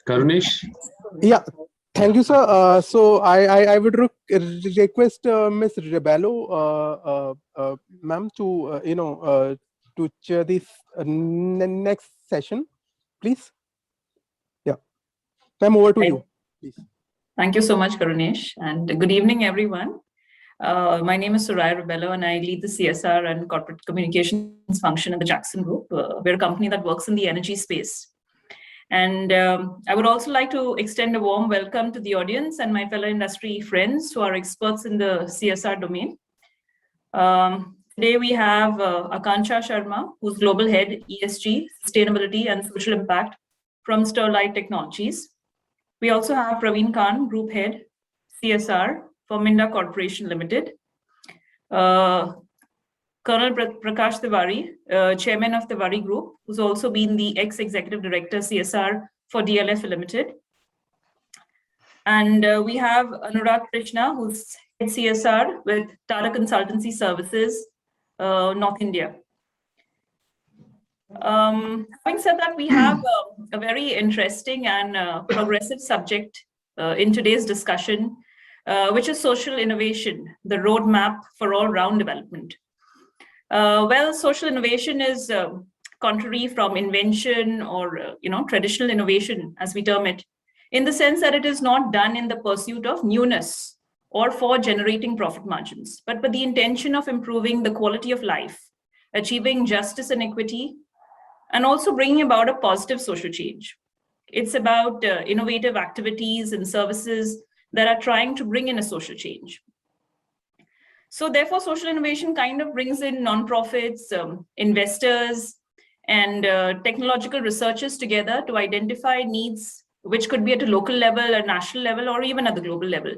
Karunesh? Yeah, thank you, sir. So I would request Ms. Rebello, ma'am, to to chair this next session, please. Yeah, ma'am, over to you, please. Thank you so much, Karunesh, and good evening, everyone. My name is Soraya Rebello, and I lead the CSR and corporate communications function in the Jackson Group. We're a company that works in the energy space. And I would also like to extend a warm welcome to the audience and my fellow industry friends who are experts in the CSR domain. Today we have Akanksha Sharma, who's Global Head, ESG, Sustainability and Social Impact from Sterlite Technologies. We also have Praveen Khan, Group Head, CSR for Minda Corporation Limited. Colonel Prakash Tiwari, Chairman of Tiwari Group, who's also been the ex-Executive Director CSR for DLF Limited. And we have Anurag Krishna, who's head CSR with Tata Consultancy Services, North India. Having said that, we have a very interesting and progressive subject in today's discussion, which is social innovation, the roadmap for all-round development. Well, social innovation is contrary from invention or traditional innovation, as we term it, in the sense that it is not done in the pursuit of newness or for generating profit margins, but with the intention of improving the quality of life, achieving justice and equity, and also bringing about a positive social change. It's about innovative activities and services that are trying to bring in a social change. So therefore, social innovation kind of brings in nonprofits, investors, and technological researchers together to identify needs, which could be at a local level, a national level, or even at the global level,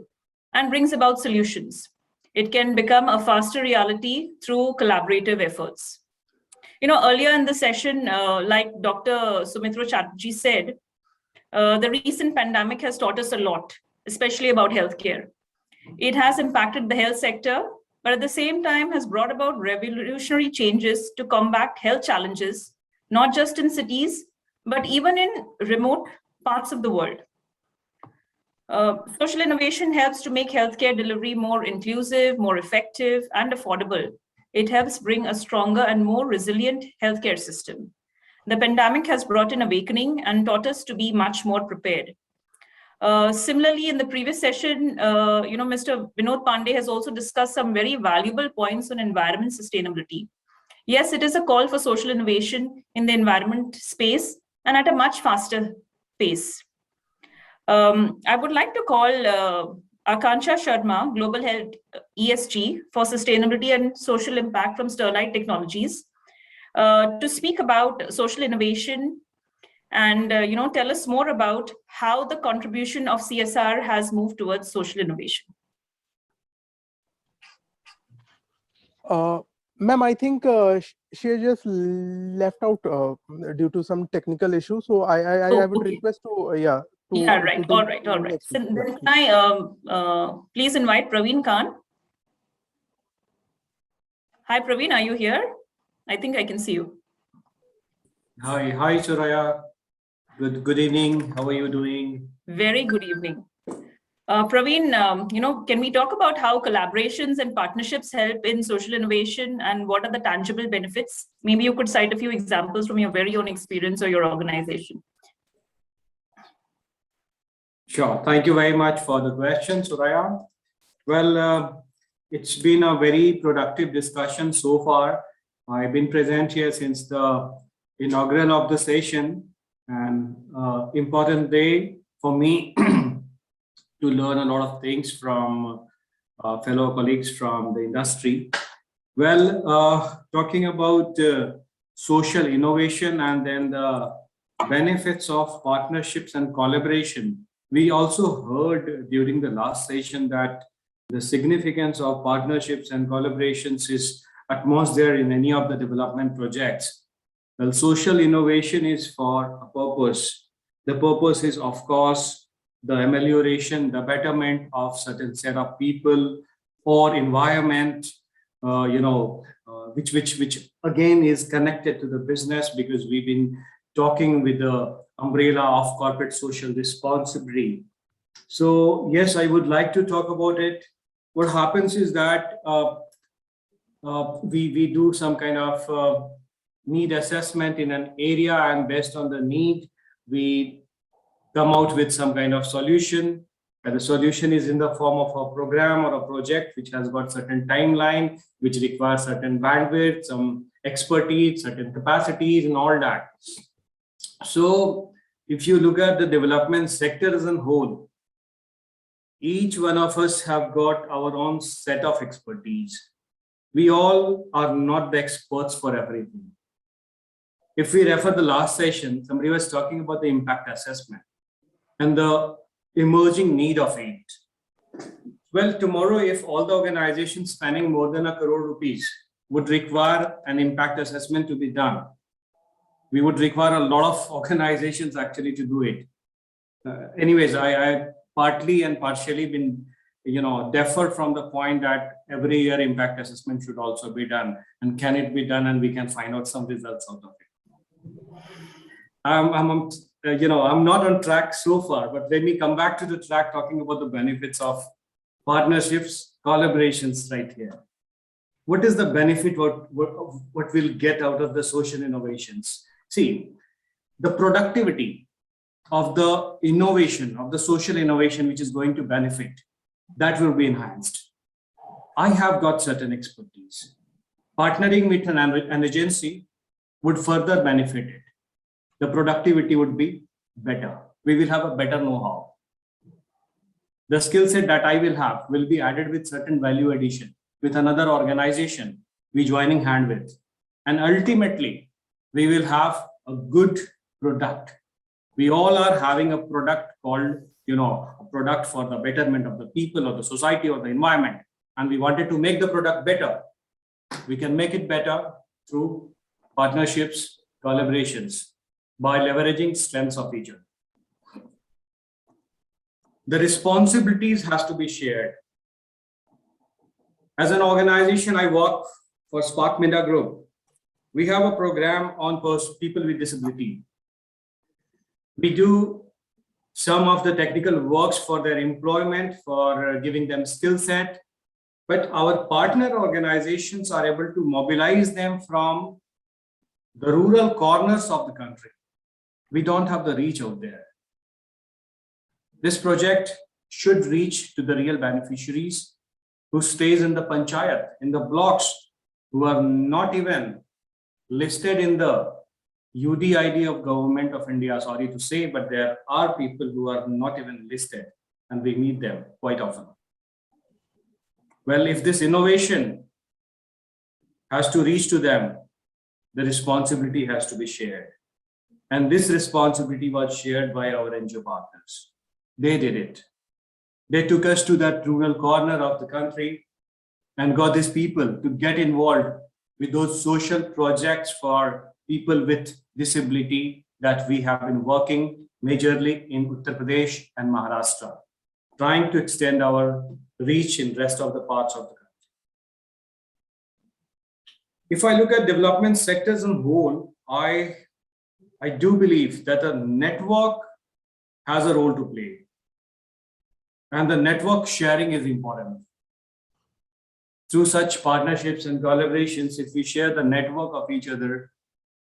and brings about solutions. It can become a faster reality through collaborative efforts. Earlier in the session, like Dr. Sumitra Chatterjee said, the recent pandemic has taught us a lot, especially about healthcare. It has impacted the health sector, but at the same time has brought about revolutionary changes to combat health challenges, not just in cities, but even in remote parts of the world. Social innovation helps to make healthcare delivery more inclusive, more effective, and affordable. It helps bring a stronger and more resilient healthcare system. The pandemic has brought an awakening and taught us to be much more prepared. Similarly, in the previous session, Mr. Vinod Pandey has also discussed some very valuable points on environment sustainability. Yes, it is a call for social innovation in the environment space and at a much faster pace. I would like to call Akanksha Sharma, Global Head ESG for Sustainability and Social Impact from Sterlite Technologies, to speak about social innovation and tell us more about how the contribution of CSR has moved towards social innovation. Ma'am, I think she just left out due to some technical issue. So I would request to right. All right. So then can I please invite Praveen Khan? Hi, Praveen, are you here? I think I can see you. Hi, Soraya. Good evening. How are you doing? Very good evening. Praveen, can we talk about how collaborations and partnerships help in social innovation and what are the tangible benefits? Maybe you could cite a few examples from your very own experience or your organization. Sure. Thank you very much for the question, Soraya. Well, it's been a very productive discussion so far. I've been present here since the inaugural of the session, and important day for me to learn a lot of things from fellow colleagues from the industry. Well, talking about social innovation and then the benefits of partnerships and collaboration, we also heard during the last session that the significance of partnerships and collaborations is utmost there in any of the development projects. Well, social innovation is for a purpose. The purpose is, of course, the amelioration, the betterment of certain set of people or environment, which again is connected to the business, because we've been talking with the umbrella of corporate social responsibility. So yes, I would like to talk about it. What happens is that we do some kind of need assessment in an area, and based on the need, we come out with some kind of solution. And the solution is in the form of a program or a project which has got certain timeline, which requires certain bandwidth, some expertise, certain capacities, and all that. So if you look at the development sector as a whole, each one of us have got our own set of expertise. We all are not the experts for everything. If we refer the last session, somebody was talking about the impact assessment and the emerging need of it. Well, tomorrow, if all the organizations spending more than ₹1 crore would require an impact assessment to be done, we would require a lot of organizations actually to do it. Anyways, I partly and partially been, deferred from the point that every year impact assessment should also be done, and can it be done, and we can find out some results out of it. I'm not on track so far, but let me come back to the track talking about the benefits of partnerships, collaborations right here. What is the benefit, what we'll get out of the social innovations? See, the productivity of the innovation, of the social innovation, which is going to benefit, that will be enhanced. I have got certain expertise. Partnering with an agency would further benefit it. The productivity would be better. We will have a better know-how. The skill set that I will have will be added with certain value addition with another organization we joining hand with. And ultimately, we will have a good product. We all are having a product called, a product for the betterment of the people or the society or the environment. And we wanted to make the product better. We can make it better through partnerships, collaborations, by leveraging strengths of each other. The responsibilities has to be shared. As an organization, I work for Spark Minda Group. We have a program on people with disability. We do some of the technical works for their employment, for giving them skill set, but our partner organizations are able to mobilize them from the rural corners of the country. We don't have the reach out there. This project should reach to the real beneficiaries who stays in the panchayat, in the blocks, who are not even listed in the UDID of Government of India, sorry to say, but there are people who are not even listed, and we meet them quite often. Well, if this innovation has to reach to them, the responsibility has to be shared. And this responsibility was shared by our NGO partners. They did it. They took us to that rural corner of the country and got these people to get involved with those social projects for people with disability that we have been working majorly in Uttar Pradesh and Maharashtra, trying to extend our reach in rest of the parts of the country. If I look at development sectors in whole, I do believe that a network has a role to play. And the network sharing is important. Through such partnerships and collaborations, if we share the network of each other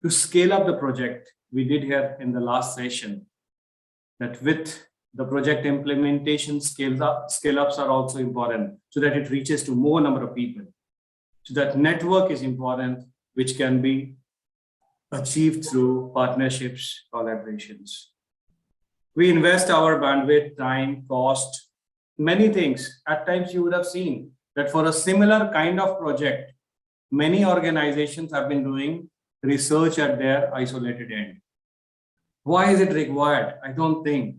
to scale up the project, we did here in the last session, that with the project implementation, scale-ups are also important so that it reaches to more number of people. So that network is important, which can be achieved through partnerships, collaborations. We invest our bandwidth, time, cost, many things. At times you would have seen that for a similar kind of project, many organizations have been doing research at their isolated end. Why is it required? I don't think.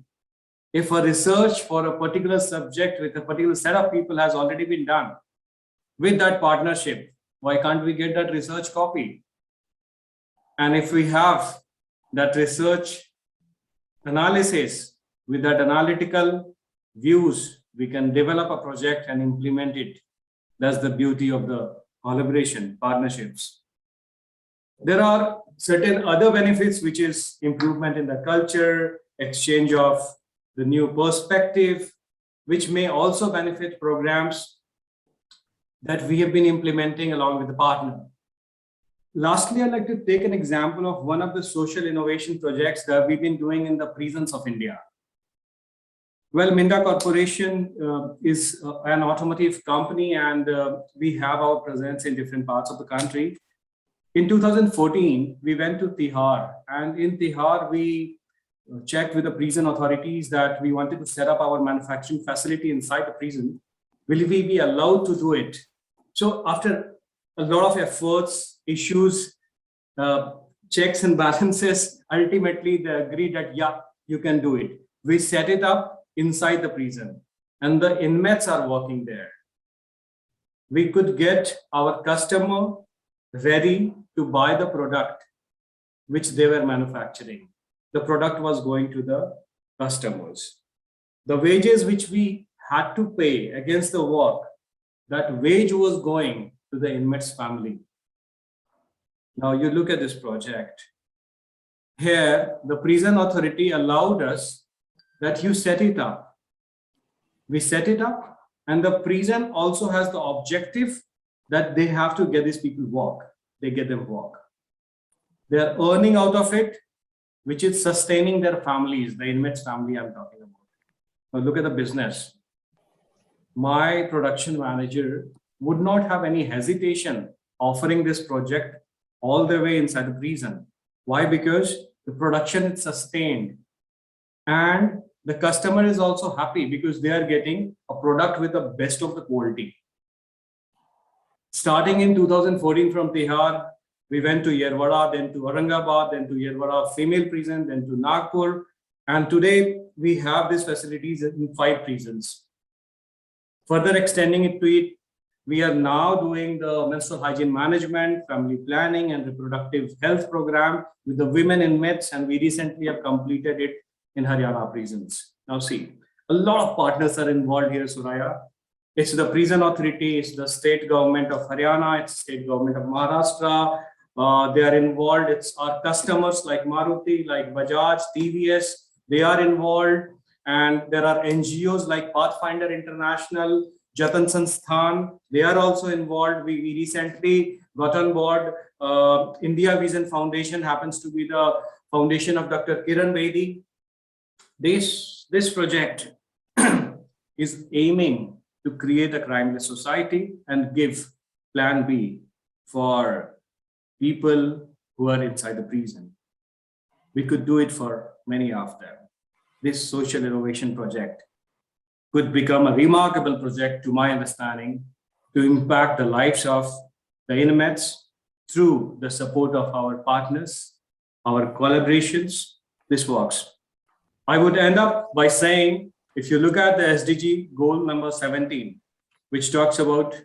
If a research for a particular subject with a particular set of people has already been done with that partnership, why can't we get that research copy? And if we have that research analysis with that analytical views, we can develop a project and implement it. That's the beauty of the collaboration, partnerships. There are certain other benefits, which is improvement in the culture, exchange of the new perspective, which may also benefit programs that we have been implementing along with the partner. Lastly, I'd like to take an example of one of the social innovation projects that we've been doing in the prisons of India. Well, Minda Corporation is an automotive company, and we have our presence in different parts of the country. In 2014, we went to Tihar, and in Tihar, we checked with the prison authorities that we wanted to set up our manufacturing facility inside the prison. Will we be allowed to do it? So after a lot of efforts, issues, checks and balances, ultimately they agreed that, yeah, you can do it. We set it up inside the prison, and the inmates are working there. We could get our customer ready to buy the product which they were manufacturing. The product was going to the customers. The wages which we had to pay against the work, that wage was going to the inmate's family. Now you look at this project. Here, the prison authority allowed us that you set it up. We set it up, and the prison also has the objective that they have to get these people work. They get them work. They're earning out of it, which is sustaining their families, the inmates' family I'm talking about. Now look at the business. My production manager would not have any hesitation offering this project all the way inside the prison. Why? Because the production is sustained, and the customer is also happy because they are getting a product with the best of the quality. Starting in 2014 from Tihar, we went to Yerwada, then to Aurangabad, then to Yerwada female prison, then to Nagpur. And today we have these facilities in 5 prisons. Further extending it to it, we are now doing the menstrual hygiene management, family planning, and reproductive health program with the women inmates, and we recently have completed it in Haryana prisons. Now see, a lot of partners are involved here, Suraya. It's the prison authority, it's the state government of Haryana, it's the state government of Maharashtra. They are involved. It's our customers like Maruti, like Bajaj, TVS, they are involved. And there are NGOs like Pathfinder International, Jatan Sansthan, they are also involved. We recently got on board India Vision Foundation, happens to be the foundation of Dr. Kiran Bedi. This project is aiming to create a crimeless society and give plan B for people who are inside the prison. We could do it for many of them. This social innovation project could become a remarkable project, to my understanding, to impact the lives of the inmates through the support of our partners, our collaborations. This works. I would end up by saying, if you look at the SDG goal number 17, which talks about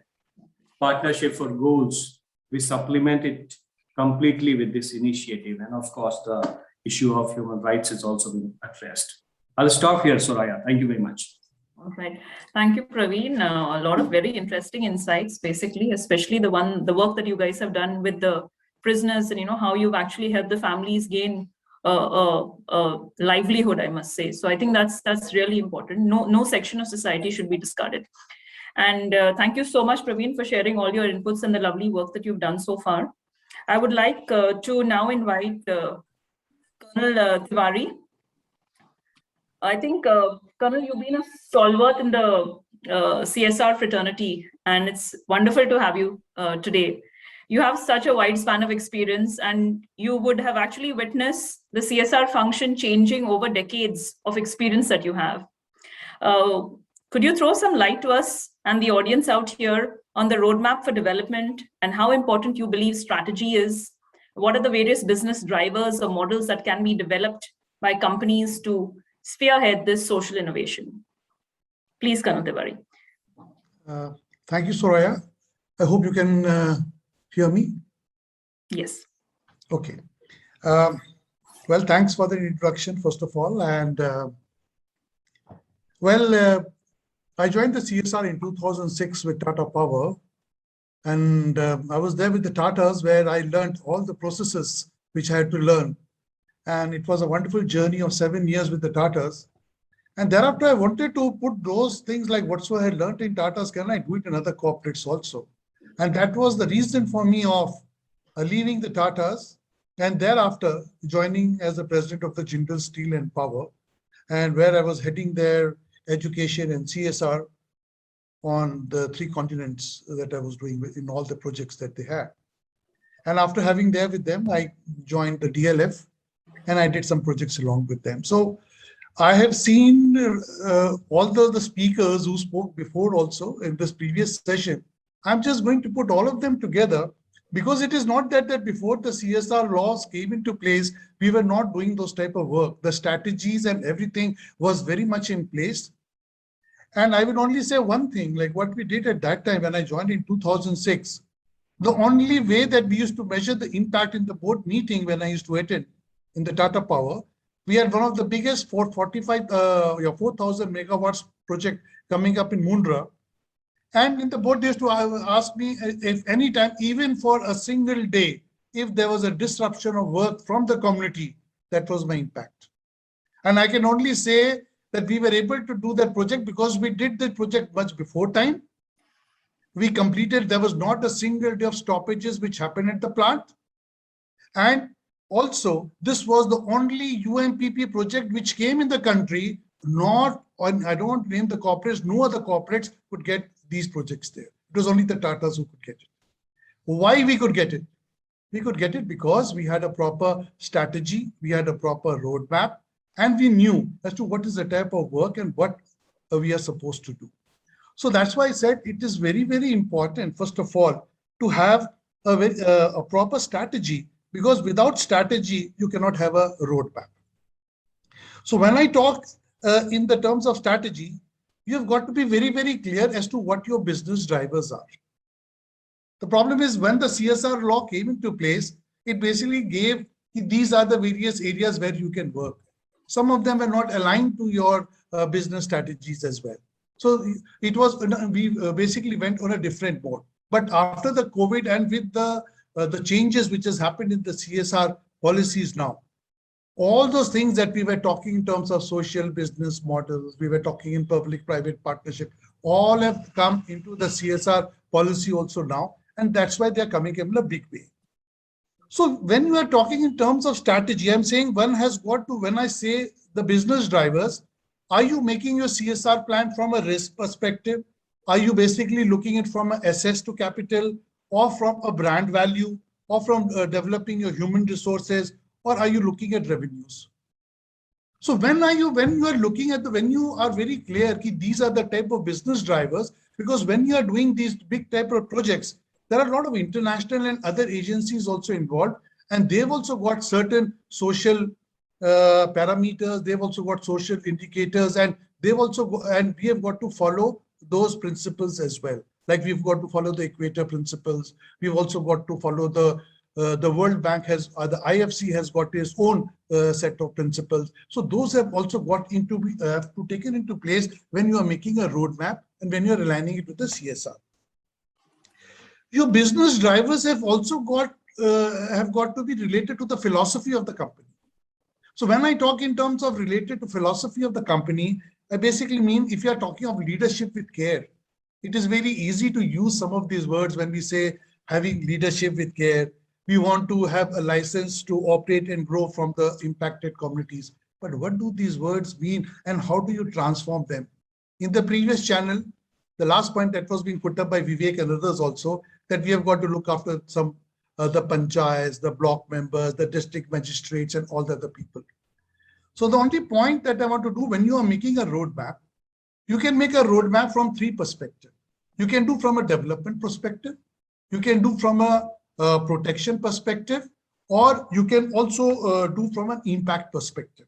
partnership for goals, we supplement it completely with this initiative. And of course, the issue of human rights is also being addressed. I'll stop here, Suraya. Thank you very much. All right. Thank you, Praveen. A lot of very interesting insights, basically, especially the work that you guys have done with the prisoners, and how you've actually helped the families gain a livelihood, I must say. So I think that's really important. No section of society should be discarded. And thank you so much, Praveen, for sharing all your inputs and the lovely work that you've done so far. I would like to now invite Colonel Tiwari. I think, Colonel, you've been a stalwart in the CSR fraternity, and it's wonderful to have you today. You have such a wide span of experience, and you would have actually witnessed the CSR function changing over decades of experience that you have. Could you throw some light to us and the audience out here on the roadmap for development and how important you believe strategy is? What are the various business drivers or models that can be developed by companies to spearhead this social innovation? Please, Colonel Tiwari. Thank you, Suraya. I hope you can hear me. Yes. Okay. Well, thanks for the introduction, first of all. And I joined the CSR in 2006 with Tata Power. And I was there with the Tatas, where I learned all the processes which I had to learn. And it was a wonderful journey of 7 years with the Tatas. And thereafter, I wanted to put those things like whatsoever I had learned in Tatas, can I do it in other corporates also? And that was the reason for me of leaving the Tatas and thereafter joining as the president of the Jindal Steel and Power, and where I was heading their education and CSR on the 3 continents that I was doing in all the projects that they had. And after having there with them, I joined the DLF and I did some projects along with them. So I have seen all the speakers who spoke before also in this previous session. I'm just going to put all of them together, because it is not that before the CSR laws came into place, we were not doing those type of work. The strategies and everything was very much in place. And I would only say one thing, like what we did at that time when I joined in 2006, the only way that we used to measure the impact in the board meeting when I used to attend in the Tata Power, we had one of the biggest 4,000 megawatts project coming up in Mundra. And in the board, they used to ask me if any time, even for a single day, if there was a disruption of work from the community, that was my impact. And I can only say that we were able to do that project because we did the project much before time. We completed, there was not a single day of stoppages which happened at the plant. And also, this was the only UMPP project which came in the country, not on, I don't want to name the corporates, no other corporates could get these projects there. It was only the Tatas who could get it. Why we could get it? We could get it because we had a proper strategy, we had a proper roadmap, and we knew as to what is the type of work and what we are supposed to do. So that's why I said it is very, very important, first of all, to have a proper strategy, because without strategy, you cannot have a roadmap. So when I talk in the terms of strategy, you have got to be very, very clear as to what your business drivers are. The problem is when the CSR law came into place, it basically gave, these are the various areas where you can work. Some of them were not aligned to your business strategies as well. So it was, we basically went on a different mode. But after the COVID and with the changes which has happened in the CSR policies now, all those things that we were talking in terms of social business models, we were talking in public-private partnership, all have come into the CSR policy also now. And that's why they're coming in a big way. So when you are talking in terms of strategy, I'm saying one has got to, when I say the business drivers, are you making your CSR plan from a risk perspective? Are you basically looking at from an assess to capital, or from a brand value, or from developing your human resources, or are you looking at revenues? So when you are looking at when you are very clear that these are the type of business drivers, because when you are doing these big type of projects, there are a lot of international and other agencies also involved, and they've also got certain social parameters, they've also got social indicators, and they've also and we have got to follow those principles as well. Like we've got to follow the Equator principles. We've also got to follow the World Bank has, the IFC has got its own set of principles. So those have also got into taken into place when you are making a roadmap and when you are aligning it with the CSR. Your business drivers have also got to be related to the philosophy of the company. So when I talk in terms of related to philosophy of the company, I basically mean if you are talking of leadership with care, it is very easy to use some of these words when we say having leadership with care. We want to have a license to operate and grow from the impacted communities. But what do these words mean and how do you transform them? In the previous channel, the last point that was being put up by Vivek and others also, that we have got to look after some the panchayats, the block members, the district magistrates, and all the other people. So the only point that I want to do when you are making a roadmap, you can make a roadmap from 3 perspectives. You can do from a development perspective, you can do from a protection perspective, or you can also do from an impact perspective.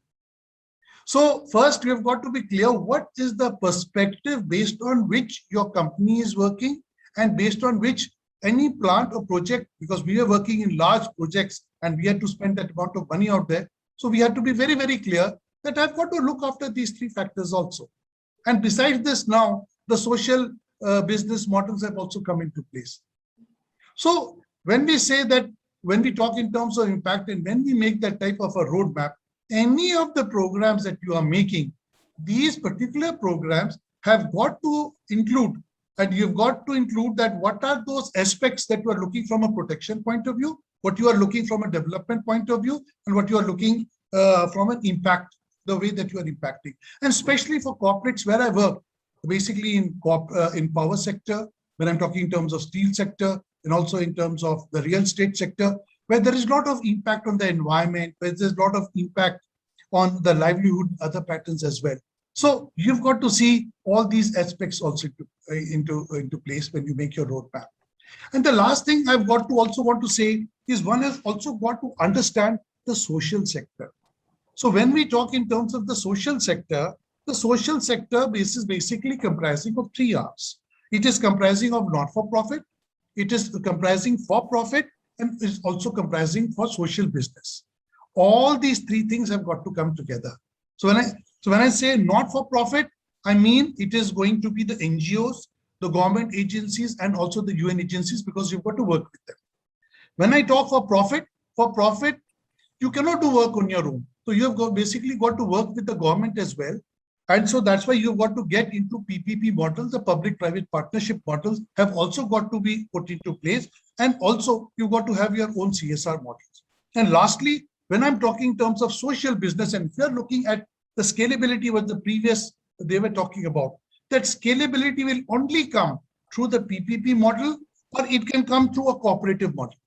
So first, you have got to be clear what is the perspective based on which your company is working and based on which any plant or project, because we are working in large projects and we had to spend that amount of money out there. So we had to be very, very clear that I've got to look after these 3 factors also. And besides this now, the social business models have also come into place. So when we say that when we talk in terms of impact and when we make that type of a roadmap, any of the programs that you are making, these particular programs have got to include, and you've got to include that what are those aspects that you are looking from a protection point of view, what you are looking from a development point of view, and what you are looking from an impact, the way that you are impacting. And especially for corporates where I work, basically in power sector, when I'm talking in terms of steel sector, and also in terms of the real estate sector, where there is a lot of impact on the environment, where there's a lot of impact on the livelihood, other patterns as well. So you've got to see all these aspects also into place when you make your roadmap. And the last thing I've got to also want to say is one has also got to understand the social sector. So when we talk in terms of the social sector base is basically comprising of 3 arms. It is comprising of not-for-profit, it is comprising for-profit, and is also comprising for social business. All these 3 things have got to come together. So when I say not-for-profit, I mean it is going to be the NGOs, the government agencies, and also the UN agencies, because you've got to work with them. When I talk for profit, you cannot do work on your own. So you have basically got to work with the government as well. And so that's why you've got to get into PPP models. The public-private partnership models have also got to be put into place. And also you've got to have your own CSR models. And lastly, when I'm talking in terms of social business, and if you're looking at the scalability what the previous they were talking about, that scalability will only come through the PPP model, or it can come through a cooperative model.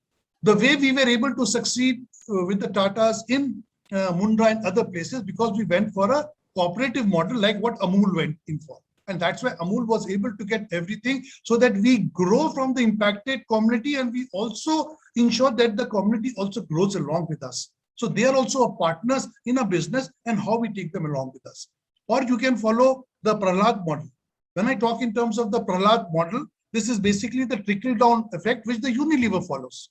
The way we were able to succeed with the Tatas in Mundra and other places, because we went for a cooperative model like what Amul went in for. And that's why Amul was able to get everything, so that we grow from the impacted community, and we also ensure that the community also grows along with us. So they are also our partners in a business, and how we take them along with us. Or you can follow the Prahlad model. When I talk in terms of the Prahlad model, this is basically the trickle-down effect which the Unilever follows.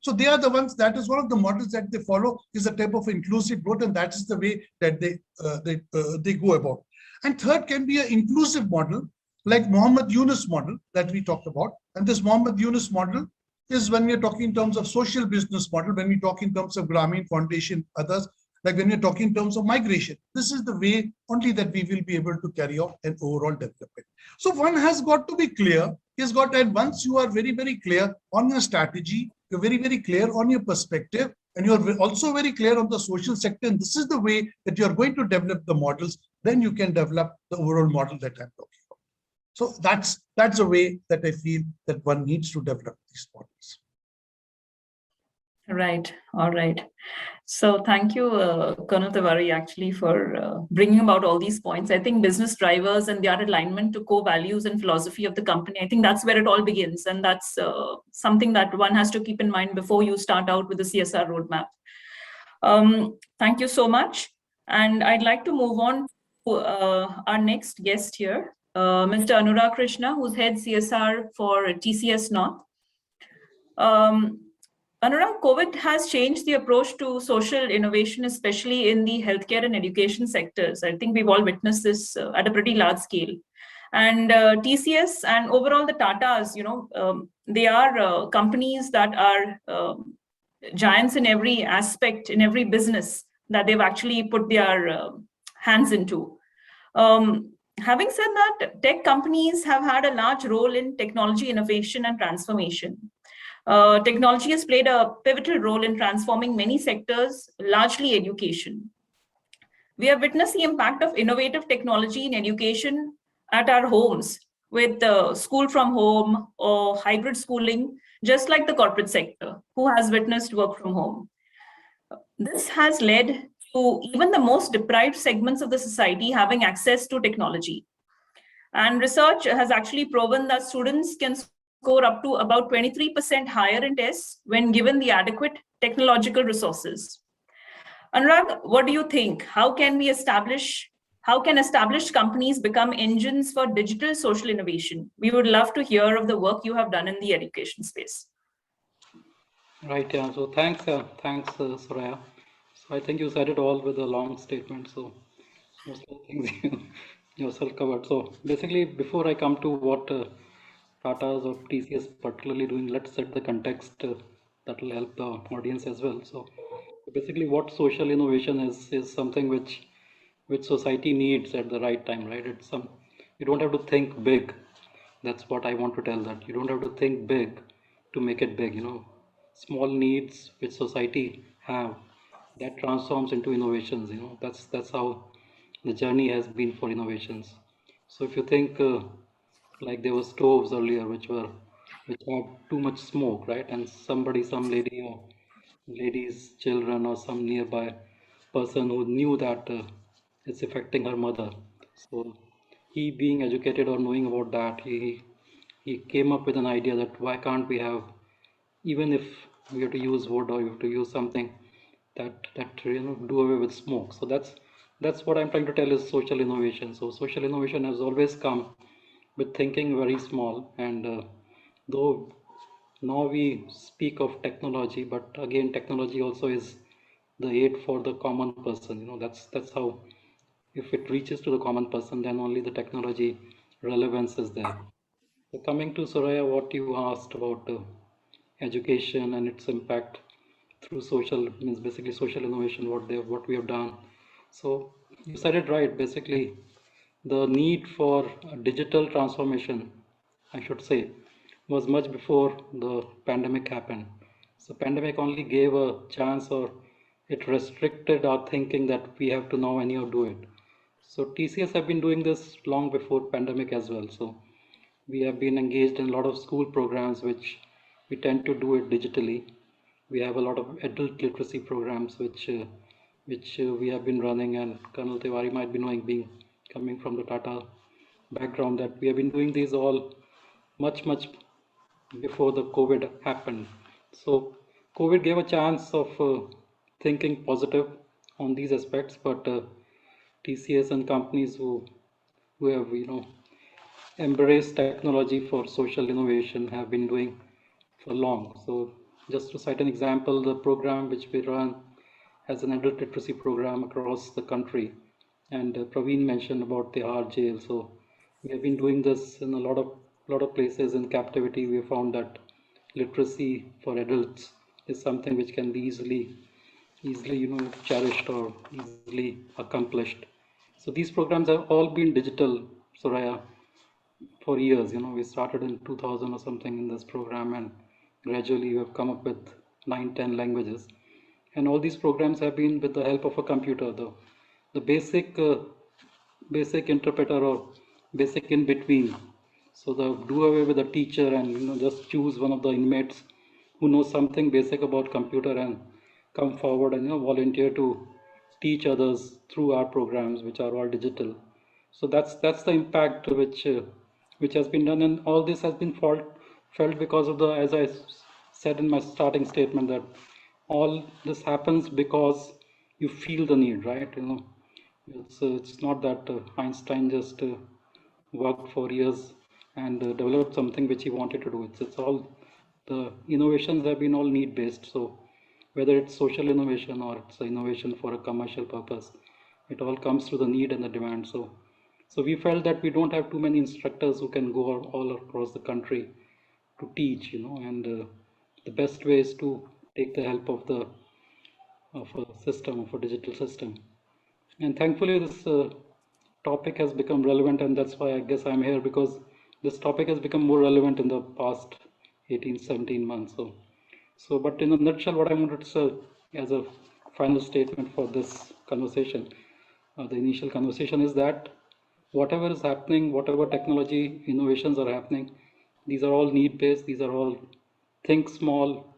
So they are the ones, that is one of the models that they follow, is a type of inclusive growth, and that is the way that they go about. And third can be an inclusive model, like Muhammad Yunus model that we talked about. And this Muhammad Yunus model is when we're talking in terms of social business model, when we talk in terms of Grameen Foundation, others, like when we're talking in terms of migration. This is the way only that we will be able to carry out an overall development. So one has got to be clear, and once you are very, very clear on your strategy, you're very, very clear on your perspective, and you're also very clear on the social sector, and this is the way that you're going to develop the models, then you can develop the overall model that I'm talking about. So that's a way that I feel that one needs to develop these models. Right. All right. So thank you, Colonel Tiwari, actually, for bringing about all these points. I think business drivers and their alignment to core values and philosophy of the company, I think that's where it all begins. And that's something that one has to keep in mind before you start out with the CSR roadmap. Thank you so much. And I'd like to move on to our next guest here, Mr. Anurag Krishna, who's head CSR for TCS North. Anurag, COVID has changed the approach to social innovation, especially in the healthcare and education sectors. I think we've all witnessed this at a pretty large scale. And TCS and overall the Tatas, they are companies that are giants in every aspect, in every business that they've actually put their hands into. Having said that, tech companies have had a large role in technology innovation and transformation. Technology has played a pivotal role in transforming many sectors, largely education. We have witnessed the impact of innovative technology in education at our homes with school from home or hybrid schooling, just like the corporate sector, who has witnessed work from home. This has led to even the most deprived segments of the society having access to technology. And research has actually proven that students can score up to about 23% higher in tests when given the adequate technological resources. Anurag, what do you think? How can established companies become engines for digital social innovation? We would love to hear of the work you have done in the education space. Right, yeah. So thanks, Soraya. So I think you said it all with a long statement. So most of the things you yourself covered. So basically, before I come to what Tata's or TCS particularly doing, let's set the context that will help the audience as well. So basically, what social innovation is something which society needs at the right time, right? It's some, you don't have to think big. That's what I want to tell, that you don't have to think big to make it big. Small needs which society have, that transforms into innovations. That's how the journey has been for innovations. So if you think like there were stoves earlier which had too much smoke, right? And some lady or lady's children or some nearby person who knew that it's affecting her mother. So he, being educated or knowing about that, he came up with an idea that why can't we have, even if we have to use wood or you have to use something that do away with smoke. So that's what I'm trying to tell is social innovation. So social innovation has always come with thinking very small, and though now we speak of technology, but again technology also is the aid for the common person. That's how, if it reaches to the common person, then only the technology relevance is there. So coming to Soraya, what you asked about education and its impact through social, means basically social innovation, what we have done. So you said it right. Basically, the need for digital transformation, I should say, was much before the pandemic happened. So pandemic only gave a chance, or it restricted our thinking that we have to now anyhow do it. So TCS have been doing this long before pandemic as well. So we have been engaged in a lot of school programs which we tend to do it digitally. We have a lot of adult literacy programs which we have been running, and Colonel Tiwari might be knowing, coming from the Tata background, that we have been doing these all much before the COVID happened. So COVID gave a chance of thinking positive on these aspects, but TCS and companies who have embrace technology for social innovation have been doing for long. So just to cite an example, the program which we run as an adult literacy program across the country, and Praveen mentioned about the Tihar jail. So we have been doing this in a lot of places in captivity. We found that literacy for adults is something which can be easily cherished or easily accomplished. So these programs have all been digital, Soraya, for years. We started in 2000 or something in this program, and gradually we have come up with 9-10 languages, and all these programs have been with the help of a computer. The basic interpreter or basic in between. So the do away with the teacher and just choose one of the inmates who knows something basic about computer and come forward and volunteer to teach others through our programs, which are all digital. So that's the impact which has been done, and all this has been felt because of the, as I said in my starting statement, that all this happens because you feel the need, right? It's not that Einstein just worked for years and developed something which he wanted to do. It's all, the innovations have been all need based. So whether it's social innovation or it's innovation for a commercial purpose, it all comes through the need and the demand. So we felt that we don't have too many instructors who can go all across the country to teach, and the best way is to take the help of a system, of a digital system. And thankfully this topic has become relevant, and that's why I guess I'm here, because this topic has become more relevant in the past 18-17 months. So but in a nutshell, what I wanted to say as a final statement for this conversation, the initial conversation, is that whatever is happening, whatever technology innovations are happening, these are all need based. These are all think small,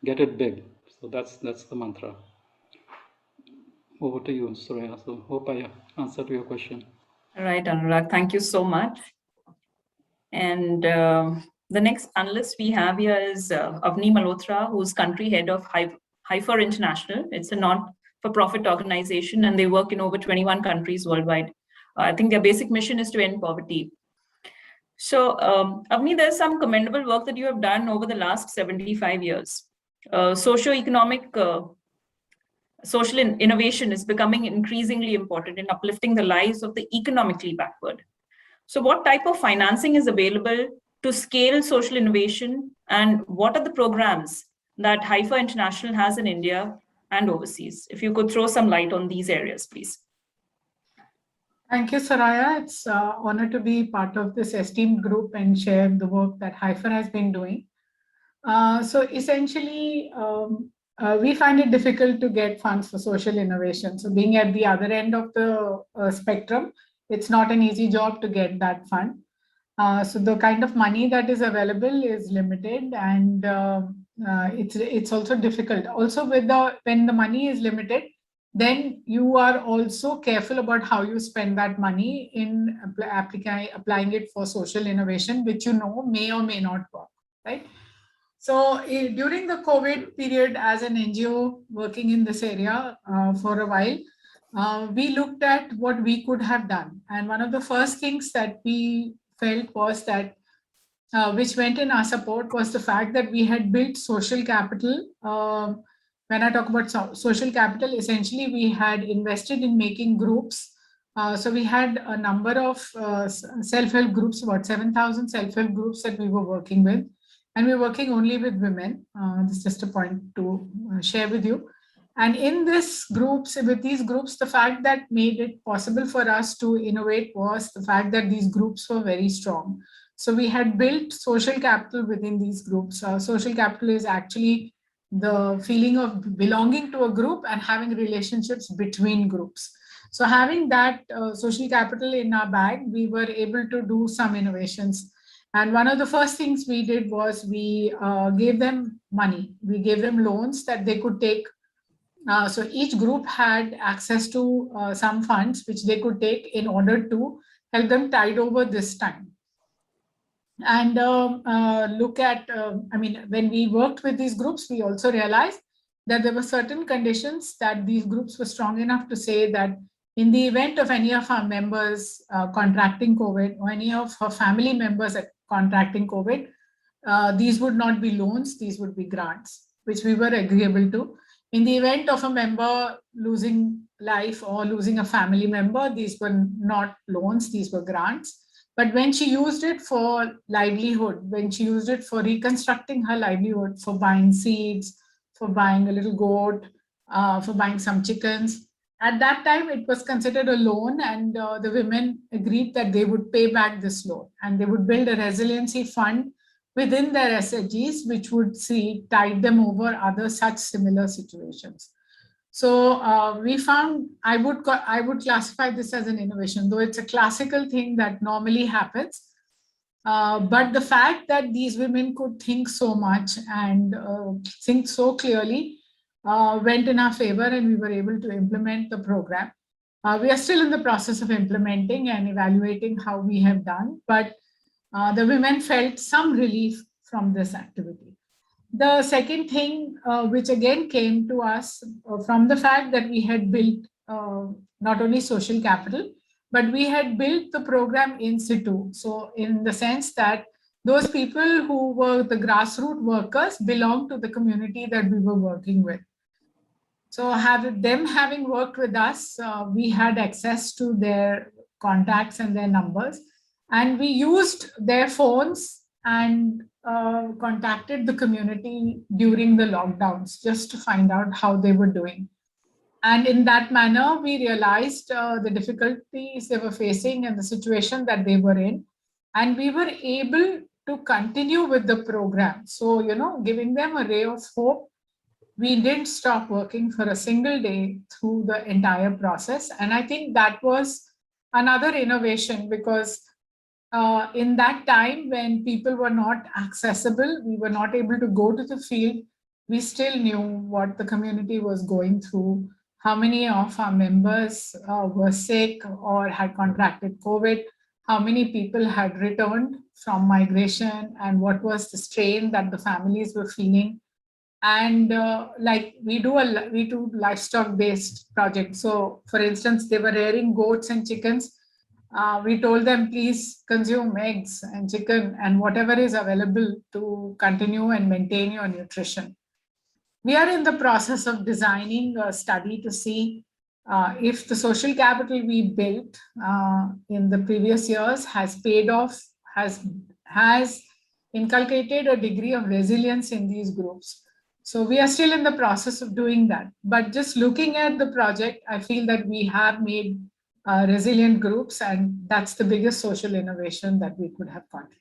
get it big. So that's the mantra. Over to you, Soraya. So hope I answered your question. All right, Anurag, thank you so much. And the next panelist we have here is Avni Malhotra, who's country head of HIFER International. It's a not-for-profit organization, and they work in over 21 countries worldwide. I think their basic mission is to end poverty. So, Avni, there's some commendable work that you have done over the last 75 years. Social innovation is becoming increasingly important in uplifting the lives of the economically backward. So what type of financing is available to scale social innovation, and what are the programs that Haifa International has in India and overseas? If you could throw some light on these areas, please. Thank you, Soraya. It's an honor to be part of this esteemed group and share the work that Haifa has been doing. So essentially, we find it difficult to get funds for social innovation. So being at the other end of the spectrum, it's not an easy job to get that fund. So the kind of money that is available is limited, and it's also difficult. Also, when the money is limited, then you are also careful about how you spend that money in applying it for social innovation, which you know may or may not work, right? So during the COVID period, as an NGO working in this area for a while, we looked at what we could have done. And one of the first things that we felt was that, which went in our support, was the fact that we had built social capital. When I talk about social capital, essentially we had invested in making groups. So we had a number of self-help groups, about 7,000 self-help groups that we were working with. And we're working only with women. This is just a point to share with you. And in these groups, the fact that made it possible for us to innovate was the fact that these groups were very strong. So we had built social capital within these groups. Social capital is actually the feeling of belonging to a group and having relationships between groups. So having that social capital in our bag, we were able to do some innovations. And one of the first things we did was we gave them money. We gave them loans that they could take. So each group had access to some funds which they could take in order to help them tide over this time. And look at, when we worked with these groups, we also realized that there were certain conditions that these groups were strong enough to say that in the event of any of our members contracting COVID or any of our family members contracting COVID, these would not be loans, these would be grants, which we were agreeable to. In the event of a member losing life or losing a family member, these were not loans, these were grants. But when she used it for livelihood, when she used it for reconstructing her livelihood, for buying seeds, for buying a little goat, for buying some chickens, at that time it was considered a loan, and the women agreed that they would pay back this loan and they would build a resiliency fund within their SHGs, which would tide them over other such similar situations. So we found, I would classify this as an innovation, though it's a classical thing that normally happens. But the fact that these women could think so much and think so clearly went in our favor, and we were able to implement the program. We are still in the process of implementing and evaluating how we have done, but the women felt some relief from this activity. The second thing, which again came to us from the fact that we had built not only social capital, but we had built the program in situ. So in the sense that those people who were the grassroots workers belonged to the community that we were working with. So having worked with us, we had access to their contacts and their numbers, and we used their phones and contacted the community during the lockdowns just to find out how they were doing. And in that manner, we realized the difficulties they were facing and the situation that they were in. And we were able to continue with the program. So, giving them a ray of hope. We didn't stop working for a single day through the entire process. And I think that was another innovation, because in that time when people were not accessible, we were not able to go to the field, we still knew what the community was going through, how many of our members were sick or had contracted COVID, how many people had returned from migration, and what was the strain that the families were feeling. And we do livestock-based projects. So for instance, they were rearing goats and chickens. We told them, please consume eggs and chicken and whatever is available to continue and maintain your nutrition. We are in the process of designing a study to see if the social capital we built in the previous years has paid off, has inculcated a degree of resilience in these groups. So we are still in the process of doing that. But just looking at the project, I feel that we have made resilient groups, and that's the biggest social innovation that we could have contributed.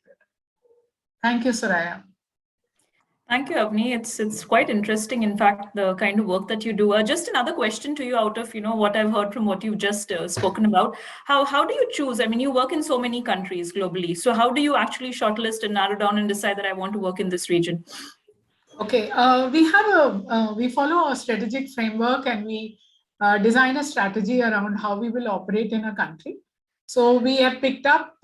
Thank you, Soraya. Thank you, Avni. It's quite interesting, in fact, the kind of work that you do. Just another question to you out of what I've heard from what you've just spoken about. How do you choose? I mean, you work in so many countries globally. So how do you actually shortlist and narrow down and decide that I want to work in this region? Okay, we follow a strategic framework, and we design a strategy around how we will operate in a country. So we have picked up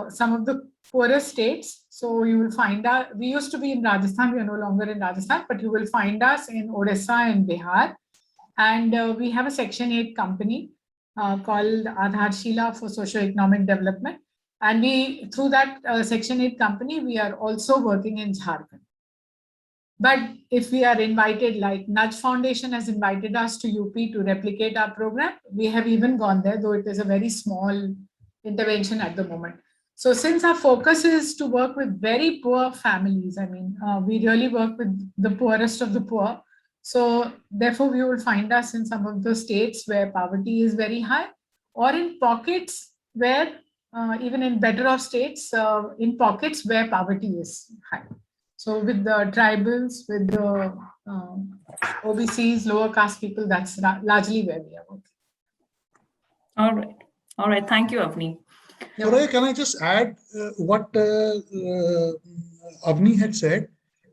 some of the poorest states. So you will find that we used to be in Rajasthan. We are no longer in Rajasthan, but you will find us in Odisha and Bihar. And we have a Section 8 company called Aadharshila for Socio-Economic Development. And we, through that Section 8 company, we are also working in Jharkhand. But if we are invited, like Nudge Foundation has invited us to UP to replicate our program, we have even gone there, though it is a very small intervention at the moment. So since our focus is to work with very poor families, I mean, we really work with the poorest of the poor. So therefore, we will find us in some of the states where poverty is very high, or in pockets where, even in better off states, in pockets where poverty is high. So with the tribals, with the OBCs, lower caste people, that's largely where we are working. All right. All right. Thank you, Avni. Soraya, can I just add what Avni had said?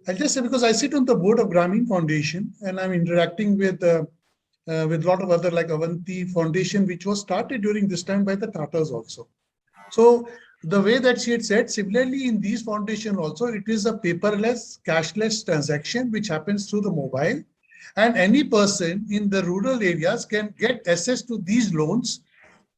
I'll just say, because I sit on the board of Grameen Foundation, and I'm interacting with a lot of other, like Avanti Foundation, which was started during this time by the Tatas also. So the way that she had said, similarly in these foundation also, it is a paperless, cashless transaction which happens through the mobile, and any person in the rural areas can get access to these loans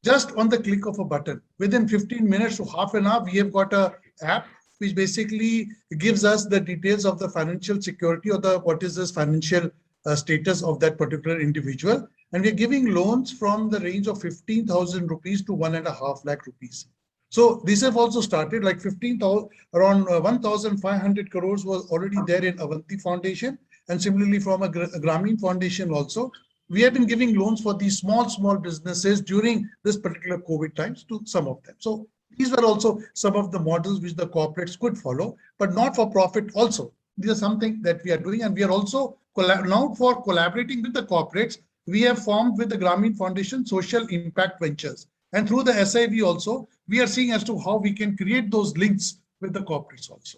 just on the click of a button. Within 15 minutes to half an hour, we have got a app which basically gives us the details of the financial security, or the what is this financial status of that particular individual. And we're giving loans from the range of 15,000 rupees to 1.5 lakh rupees. So these have also started, like 15,000, around 1,500 crores was already there in Avanti Foundation. And similarly from a Grameen Foundation also, we have been giving loans for these small businesses during this particular COVID times to some of them. So these were also some of the models which the corporates could follow, but not for profit also. These are something that we are doing, and we are also now for collaborating with the corporates. We have formed with the Grameen Foundation Social Impact Ventures. And through the SIV also, we are seeing as to how we can create those links with the corporates also.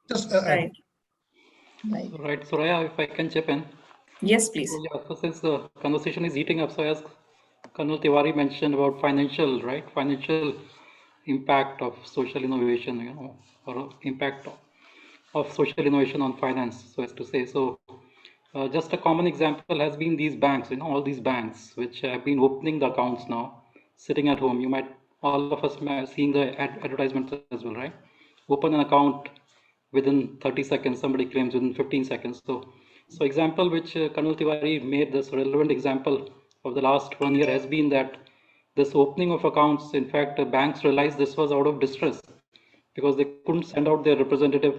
Just Right. Right, Soraya, if I can chip in. Yes, please. So, yeah, so since the conversation is heating up, so as Colonel Tiwari mentioned about financial impact of social innovation, or impact of social innovation on finance, so as to say. So just a common example has been these banks, all these banks which have been opening the accounts now, sitting at home. You might, all of us may have seen the advertisements as well, right? Open an account within 30 seconds, somebody claims within 15 seconds. So example which Colonel Tiwari made, this relevant example of the last 1 year has been that this opening of accounts, in fact, banks realized this was out of distress because they couldn't send out their representative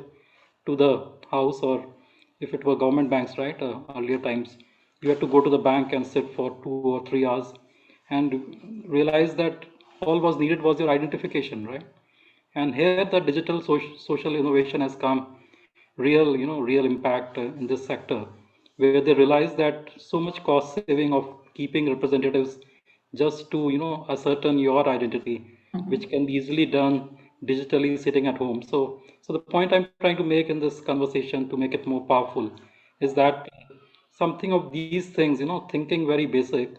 to the house, or if it were government banks, right, earlier times, you had to go to the bank and sit for 2 or 3 hours and realize that all was needed was your identification, right? And here the digital social innovation has come real impact in this sector, where they realize that so much cost saving of keeping representatives just to ascertain your identity, which can be easily done digitally sitting at home. So the point I'm trying to make in this conversation to make it more powerful is that something of these things, thinking very basic,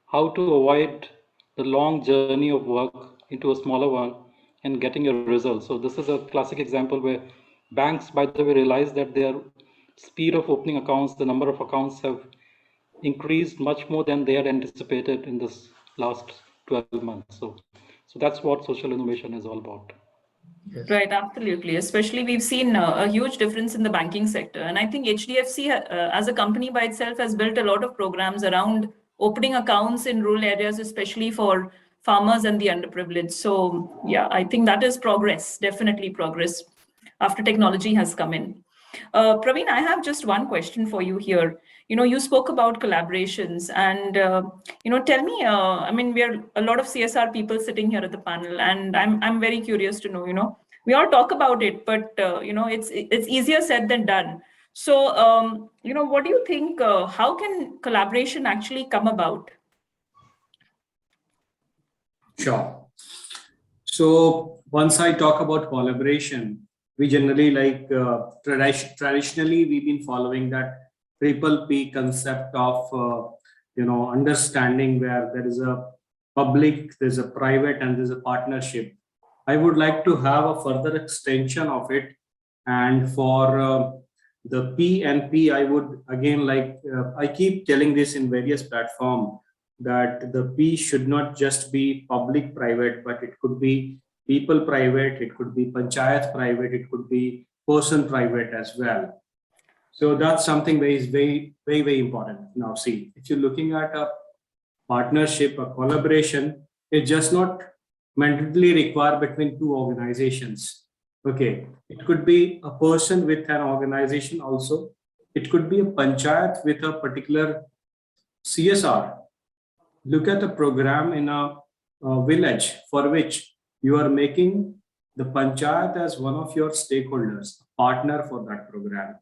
how to avoid the long journey of work into a smaller one and getting your results. So this is a classic example where banks, by the way, realize that their speed of opening accounts, the number of accounts have increased much more than they had anticipated in this last 12 months. So that's what social innovation is all about. Yes. Right, absolutely. Especially we've seen a huge difference in the banking sector. And I think HDFC as a company by itself has built a lot of programs around opening accounts in rural areas, especially for farmers and the underprivileged. So yeah, I think that is progress, definitely progress after technology has come in. Praveen, I have just one question for you here. You spoke about collaborations and, tell me, I mean, we are a lot of CSR people sitting here at the panel, and I'm very curious to know, we all talk about it, but, it's easier said than done. So, what do you think, how can collaboration actually come about? Sure. So once I talk about collaboration, we generally traditionally we've been following that triple P concept of understanding, where there is a public, there's a private, and there's a partnership. I would like to have a further extension of it, and for the P and P, I would again I keep telling this in various platforms, that the P should not just be public private, but it could be people private, it could be panchayat private, it could be person private as well. So that's something that is very, very, very important. Now, see, if you're looking at a partnership, a collaboration, it's just not mandatory required between two organizations. Okay, it could be a person with an organization also. It could be a panchayat with a particular CSR. Look at a program in a village for which you are making the panchayat as one of your stakeholders, partner for that program.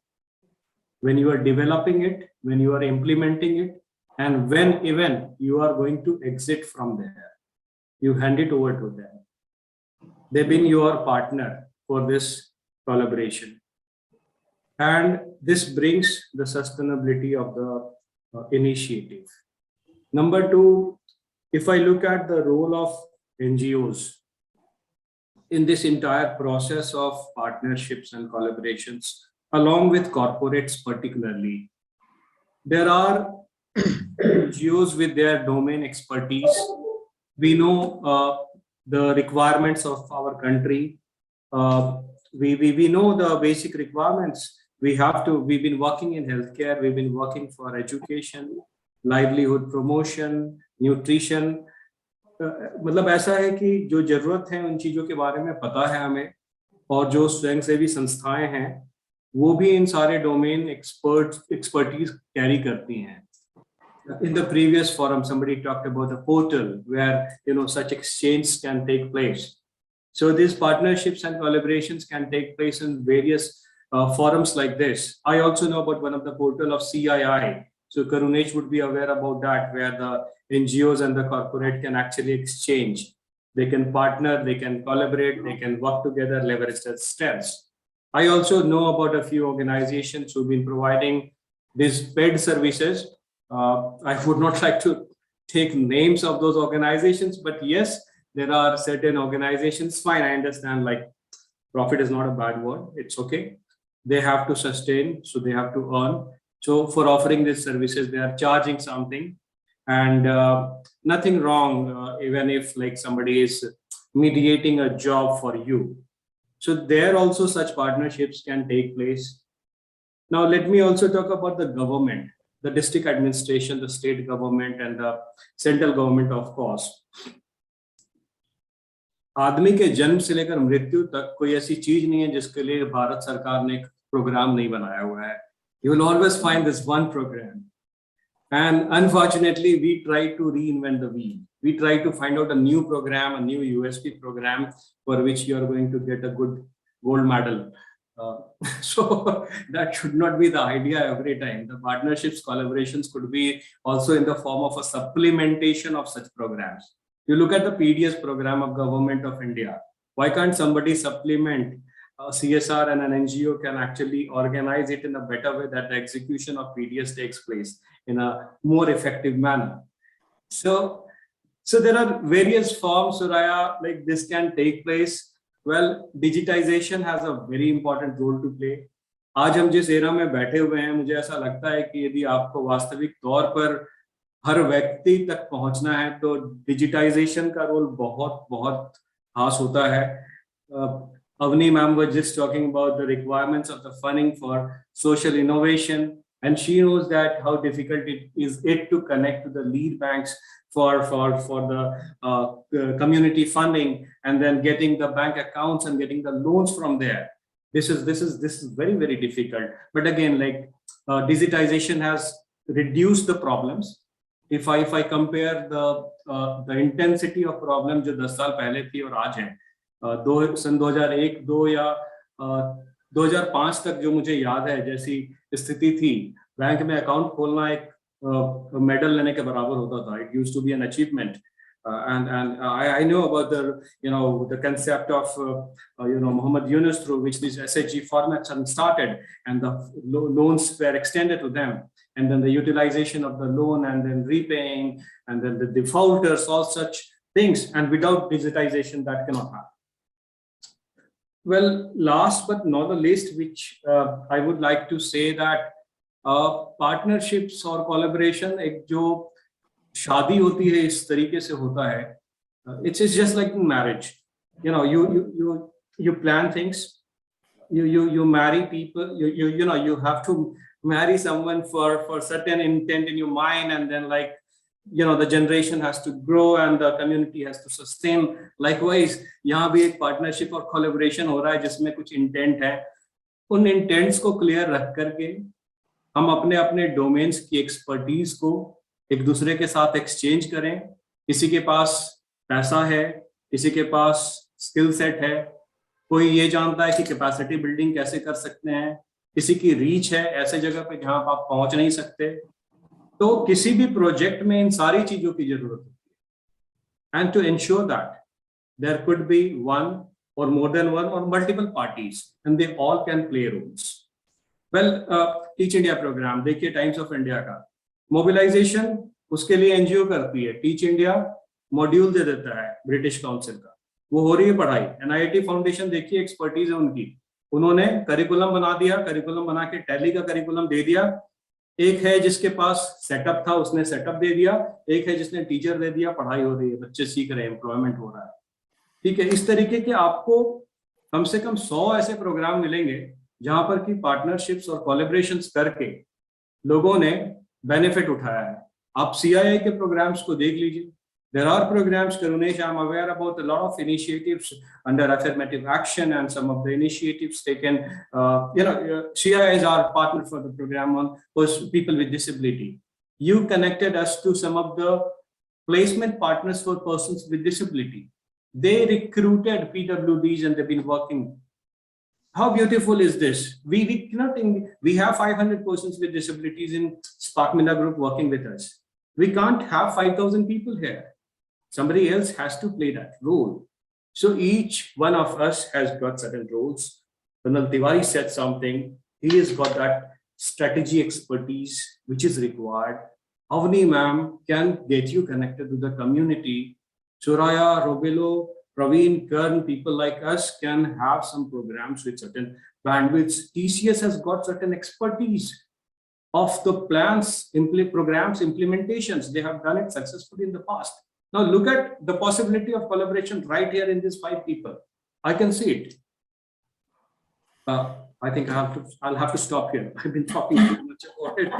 When you are developing it, when you are implementing it, and when even you are going to exit from there, you hand it over to them. They've been your partner for this collaboration. And this brings the sustainability of the initiative. Number two, if I look at the role of NGOs in this entire process of partnerships and collaborations, along with corporates particularly, there are NGOs with their domain expertise. We know the requirements of our country. We know the basic requirements. We've been working in healthcare, we've been working for education, livelihood promotion, nutrition. मतलब ऐसा है कि जो जरूरत है उन चीजों के बारे में पता है हमें, और जो स्वयंसेवी संस्थाएं हैं वो भी इन सारे डोमेन एक्सपर्टीज कैरी करती हैं. In the previous forum, somebody talked about a portal where such exchange can take place. So these partnerships and collaborations can take place in various forums like this. I also know about one of the portal of CII. So Karunesh would be aware about that, where the NGOs and the corporate can actually exchange. They can partner, they can collaborate, they can work together, leverage their strengths. I also know about a few organizations who've been providing these paid services. I would not like to take names of those organizations, but yes, there are certain organizations, fine, I understand, like profit is not a bad word, it's okay. They have to sustain, so they have to earn. So for offering these services, they are charging something, and nothing wrong even if like somebody is mediating a job for you. So there also such partnerships can take place. Now let me also talk about the government, the district administration, the state government, and the central government, of course. आदमी के जन्म से लेकर मृत्यु तक कोई ऐसी चीज नहीं है जिसके लिए भारत सरकार ने एक प्रोग्राम नहीं बनाया हुआ है. You will always find this one program. And unfortunately, we try to reinvent the wheel. We try to find out a new program, a new USP program for which you are going to get a good gold medal. So that should not be the idea every time. The partnerships, collaborations could be also in the form of a supplementation of such programs. You look at the PDS program of Government of India. Why can't somebody supplement CSR, and an NGO can actually organize it in a better way that the execution of PDS takes place in a more effective manner? So there are various forms, Soraya, like this can take place. Well, digitization has a very important role to play. आज हम जिस era में बैठे हुए हैं, मुझे ऐसा लगता है कि यदि आपको वास्तविक तौर पर हर व्यक्ति तक पहुंचना है तो डिजिटाइजेशन का रोल बहुत बहुत खास होता है. Avni ma'am was just talking about the requirements of the funding for social innovation, and she knows that how difficult it is to connect to the lead banks for the community funding, and then getting the bank accounts and getting the loans from there. This is very difficult. But again, like digitization has reduced the problems. If I compare the intensity of problem जो 10 साल पहले थी और आज है, सन 2001, 2 या 2005 तक जो मुझे याद है जैसी स्थिति थी, बैंक में अकाउंट खोलना एक मेडल लेने के बराबर होता था. It used to be an achievement. And I know about the concept of Muhammad Yunus, through which these SHG formats have started, and the loans were extended to them, and then the utilization of the loan, and then repaying, and then the defaulters, all such things. And without digitization, that cannot happen. Well, last but not the least, which I would like to say that partnerships or collaboration, एक जो शादी होती है इस तरीके से होता है, it's just like marriage. You plan things, you marry people, you have to marry someone for certain intent in your mind, and then the generation has to grow and the community has to sustain. Likewise, यहाँ भी एक partnership और collaboration हो रहा है जिसमें कुछ intent है. उन intents को clear रख करके हम अपने अपने domains की expertise को एक दूसरे के साथ exchange करें. किसी के पास पैसा है, किसी के पास skill set है, कोई ये जानता है कि capacity building कैसे कर सकते हैं, किसी की reach है ऐसे जगह पे जहां आप पहुंच नहीं सकते. तो किसी भी प्रोजेक्ट में इन सारी चीजों की जरूरत होती है. And to ensure that there could be one or more than one or multiple parties and they all can play roles. Well, teach India programme देखिए, टाइम्स ऑफ इंडिया का मोबिलाइजेशन उसके लिए एनजीओ करती है. टीच इंडिया मॉड्यूल दे देता है British council का, वो हो रही है पढ़ाई. एनआईटी फाउंडेशन देखिए, एक्सपर्टीज है उनकी, उन्होंने करिकुलम बना दिया, करिकुलम बना के टैली का करिकुलम दे दिया. एक है जिसके पास सेटअप था, उसने सेटअप दे दिया. एक है जिसने टीचर दे दिया, पढ़ाई हो रही है, बच्चे सीख रहे हैं, एम्प्लॉयमेंट हो रहा है. ठीक है, इस तरीके के आपको कम से कम 100 ऐसे प्रोग्राम मिलेंगे जहां पर की पार्टनरशिप्स और कोलैबोरेशंस करके लोगों ने बेनिफिट उठाया है. आप सीआईआई के प्रोग्राम्स को देख लीजिए. There are programs, Karunesh, I'm aware about a lot of initiatives under affirmative action and some of the initiatives taken. CII is our partner for the program on people with disability. You connected us to some of the placement partners for persons with disability. They recruited PWDs and they've been working. How beautiful is this? We cannot think, we have 500 persons with disabilities in Sparkmilla group working with us. We can't have 5,000 people here. Somebody else has to play that role. So each one of us has got certain roles. Ranal Tiwari said something. He has got that strategy expertise which is required. Avni ma'am can get you connected to the community. Suraya, Robelo, Praveen, Kern, people like us can have some programs with certain bandwidths. TCS has got certain expertise of the plans, programs, implementations. They have done it successfully in the past. Now look at the possibility of collaboration right here in these 5 people. I can see it. I think I'll have to stop here. I've been talking too much about it.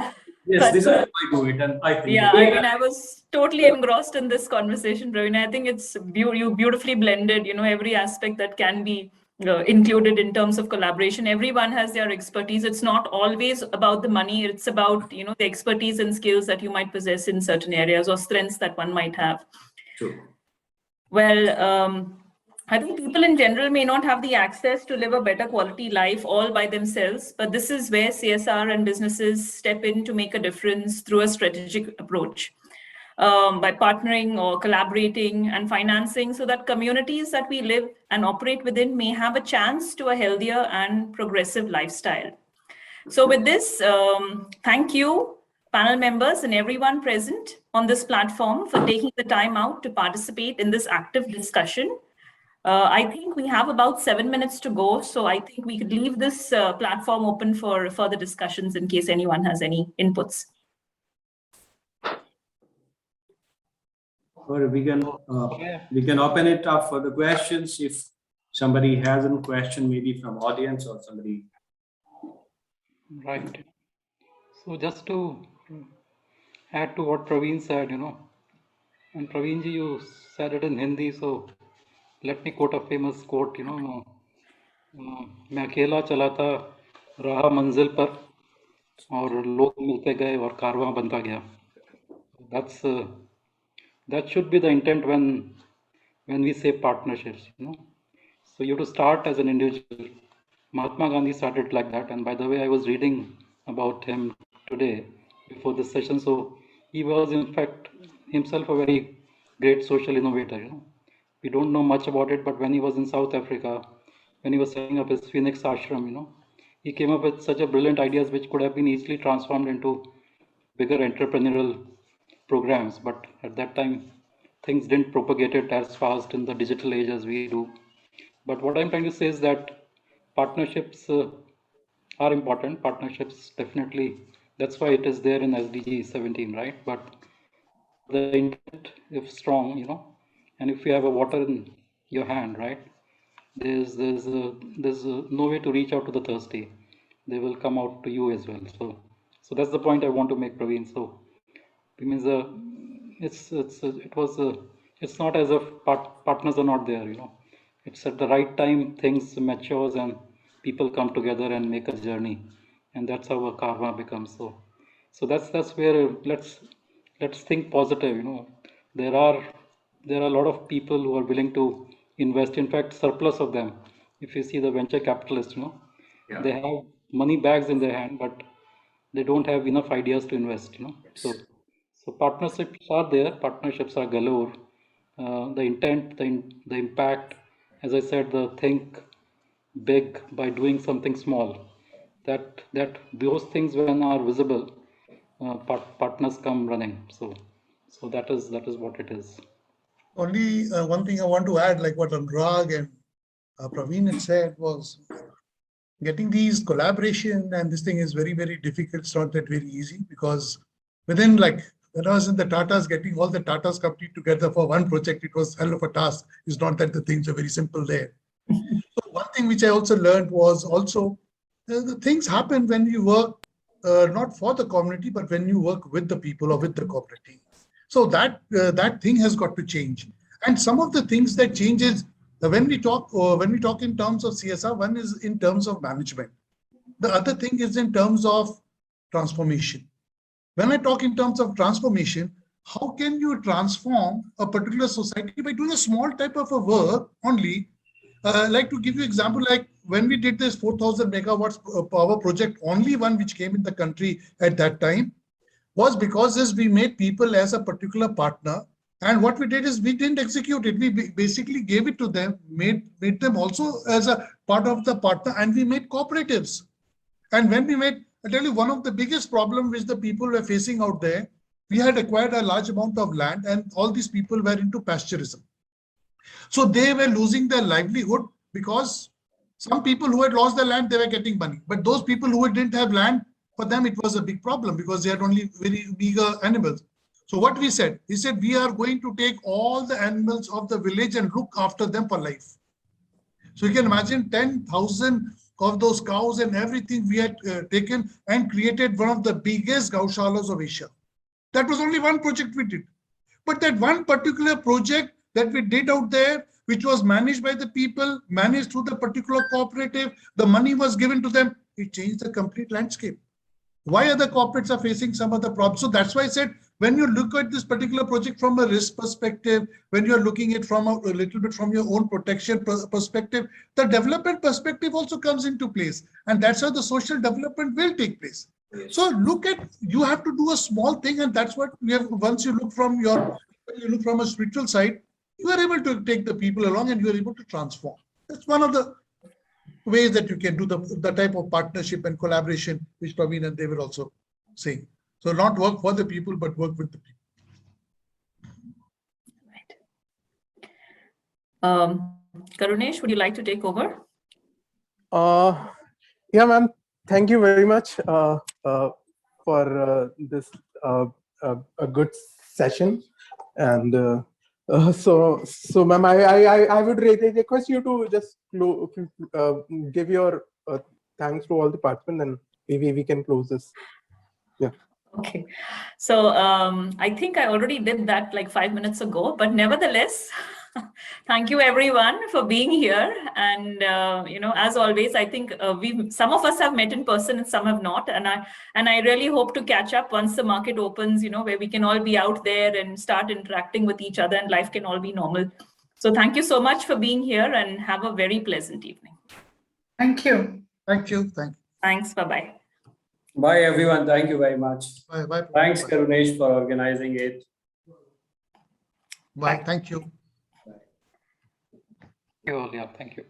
Yes, this is how I do it, and I think. Yeah, I mean, I was totally engrossed in this conversation, Praveen. I think it's you beautifully blended, every aspect that can be included in terms of collaboration. Everyone has their expertise. It's not always about the money. It's about, the expertise and skills that you might possess in certain areas or strengths that one might have. True. Well, I think people in general may not have the access to live a better quality life all by themselves, but this is where CSR and businesses step in to make a difference through a strategic approach. By partnering or collaborating and financing so that communities that we live and operate within may have a chance to a healthier and progressive lifestyle. So with this, thank you, panel members and everyone present on this platform for taking the time out to participate in this active discussion. I think we have about 7 minutes to go, so I think we could leave this platform open for further discussions in case anyone has any inputs. Or we can open it up for the questions if somebody has a question, maybe from audience or somebody. Right. So just to add to what Praveen said, and Praveen ji, you said it in Hindi, so let me quote a famous quote, मैं अकेला चला था रहा मंजिल पर और लोग मिलते गए और कारवां बनता गया. That's that should be the intent when we say partnerships, you know. So you have to start as an individual. Mahatma Gandhi started like that, and by the way, I was reading about him today before this session. So he was in fact himself a very great social innovator, you know. We don't know much about it, but when he was in South Africa, when he was setting up his Phoenix ashram, you know, he came up with such a brilliant ideas which could have been easily transformed into bigger entrepreneurial programs. But at that time, things didn't propagate it as fast in the digital age as we do. But what I'm trying to say is that partnerships are important. Partnerships definitely, that's why it is there in SDG 17, right? But the intent, if strong, you know, and if you have a water in your hand, right, there's no way to reach out to the thirsty. They will come out to you as well. So that's the point I want to make, Praveen. So it means it's not as if partners are not there, you know. It's at the right time things matures and people come together and make a journey, and that's how a karma becomes. So that's where let's think positive, you know. There are a lot of people who are willing to invest, in fact surplus of them. If you see the venture capitalists, you know, they have money bags in their hand, but they don't have enough ideas to invest, you know. So partnerships are there, partnerships are galore. The intent, the impact, as I said, the think big by doing something small. That those things when are visible, partners come running. So that is what it is. Only one thing I want to add, like what Anurag and Praveen had said, was getting these collaboration and this thing is very, very difficult. It's not that very easy, because within, like when I was in the Tatas, getting all the Tatas company together for one project, it was hell of a task. It's not that the things are very simple there. So one thing which I also learned was also the things happen when you work not for the community, but when you work with the people or with the community. So that thing has got to change. And some of the things that changes when we talk in terms of CSR, one is in terms of management. The other thing is in terms of transformation. When I talk in terms of transformation, how can you transform a particular society by doing a small type of a work only? Like to give you example, like when we did this 4,000 megawatts power project, only one which came in the country at that time, was because we made people as a particular partner. And what we did is we didn't execute it. We basically gave it to them, made them also as a part of the partner, and we made cooperatives. And when we made, I tell you, one of the biggest problems which the people were facing out there, we had acquired a large amount of land and all these people were into pasturism. So they were losing their livelihood because some people who had lost their land, they were getting money. But those people who didn't have land, for them, it was a big problem because they had only very meager animals. So what we said, we are going to take all the animals of the village and look after them for life. So you can imagine 10,000 of those cows and everything we had taken and created one of the biggest gaushalas of Asia. That was only one project we did. But that one particular project that we did out there, which was managed by the people, managed through the particular cooperative, the money was given to them, it changed the complete landscape. Why other corporates are facing some other problems? So that's why I said, when you look at this particular project from a risk perspective, when you're looking at it from a little bit from your own protection perspective, the development perspective also comes into place. And that's how the social development will take place. So look at, you have to do a small thing, and that's what we have. Once you look from a spiritual side, you are able to take the people along and you are able to transform. That's one of the ways that you can do the type of partnership and collaboration which Praveen and they were also saying. So not work for the people, but work with the people. Right. Karunesh, would you like to take over? Yeah, ma'am. Thank you very much for this a good session. And so ma'am, I would request you to just give your thanks to all the participants, and maybe we can close this. Yeah. Okay. So I think I already did that like 5 minutes ago, but nevertheless, Thank you everyone for being here. And as always, I think some of us have met in person and some have not. And I really hope to catch up once the market opens, where we can all be out there and start interacting with each other and life can all be normal. So thank you so much for being here and have a very pleasant evening. Thank you. Thank you. Thank you. Thanks. Bye-bye. Bye, everyone. Thank you very much. Bye. Bye. Thanks, Karunesh, for organizing it. Bye. Thank you. You all, yeah, thank you.